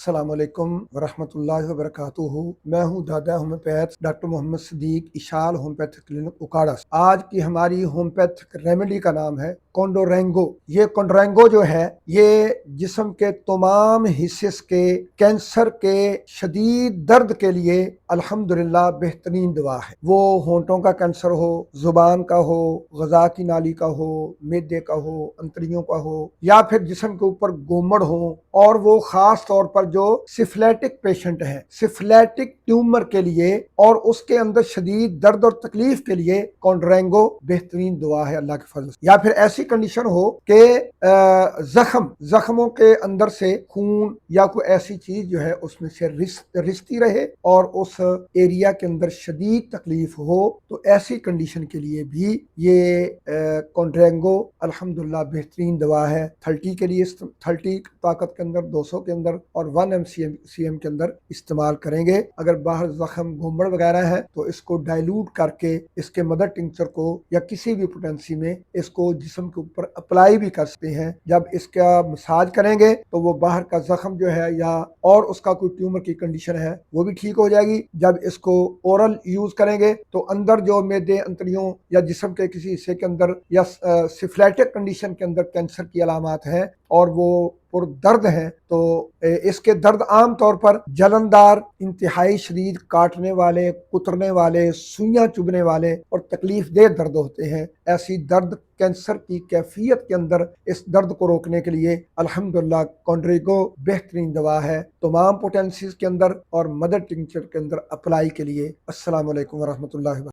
السلام علیکم ورحمۃ اللہ وبرکاتہ۔ میں ہوں دادا ہومیوپیتھ ڈاکٹر محمد صدیق اشال ہومیوپیتھک کلینک اکاڑا سے۔ آج کی ہماری ہومیوپیتھک ریمیڈی کا نام ہے کونڈورینگو۔ یہ کونڈورینگو جو ہے یہ جسم کے تمام حصص کے کینسر کے شدید درد کے لیے الحمدللہ بہترین دوا ہے۔ وہ ہونٹوں کا کینسر ہو، زبان کا ہو، غذا کی نالی کا ہو، معدے کا ہو، انتڑیوں کا ہو، یا پھر جسم کے اوپر گومڑ ہو، اور وہ خاص طور پر جو سفلیٹک پیشنٹ ہیں، سفلیٹک ٹیومر کے لیے اور اس کے اندر شدید درد اور تکلیف کے لیے کونڈورینگو بہترین دعا ہے اللہ کے فضل سے۔ یا پھر ایسی کنڈیشن ہو کہ زخموں کے اندر سے خون یا کوئی ایسی چیز جو ہے اس میں سے رستی رہے اور اس ایریا کے اندر شدید تکلیف ہو، تو ایسی کنڈیشن کے لیے بھی یہ کونڈورینگو الحمدللہ بہترین دوا ہے۔ 30 کے لیے 30 طاقت کے اندر، 200 کے اندر اور 1 mcm کے اندر استعمال کریں گے۔ اگر باہر زخم گھومڑ وغیرہ ہے تو اس کو ڈائلوٹ کر کے اس کے مدر ٹنکچر کو یا کسی بھی پوٹینسی میں اس کو جسم کے اوپر اپلائی بھی کر سکتے ہیں۔ جب اس کا مساج کریں گے تو وہ باہر کا زخم جو ہے یا اور اس کا کوئی ٹیومر کی کنڈیشن ہے وہ بھی ٹھیک ہو جائے گی۔ جب اس کو اورل یوز کریں گے تو اندر جو معدے، انتڑیوں یا جسم کے کسی حصے کے اندر یا سفلیٹک کنڈیشن کے اندر کینسر کی علامات ہیں اور وہ پر درد ہیں، تو اس کے درد عام طور پر جلندار، انتہائی شدید، کاٹنے والے، کترنے والے، سوئیاں چبھنے والے اور تکلیف دہ درد ہوتے ہیں۔ ایسی درد کینسر کی کیفیت کے اندر اس درد کو روکنے کے لیے الحمدللہ کونڈورینگو بہترین دوا ہے، تمام پوٹینسیز کے اندر اور مدر ٹنکچر کے اندر اپلائی کے لیے۔ السلام علیکم ورحمۃ اللہ وبرکاتہ۔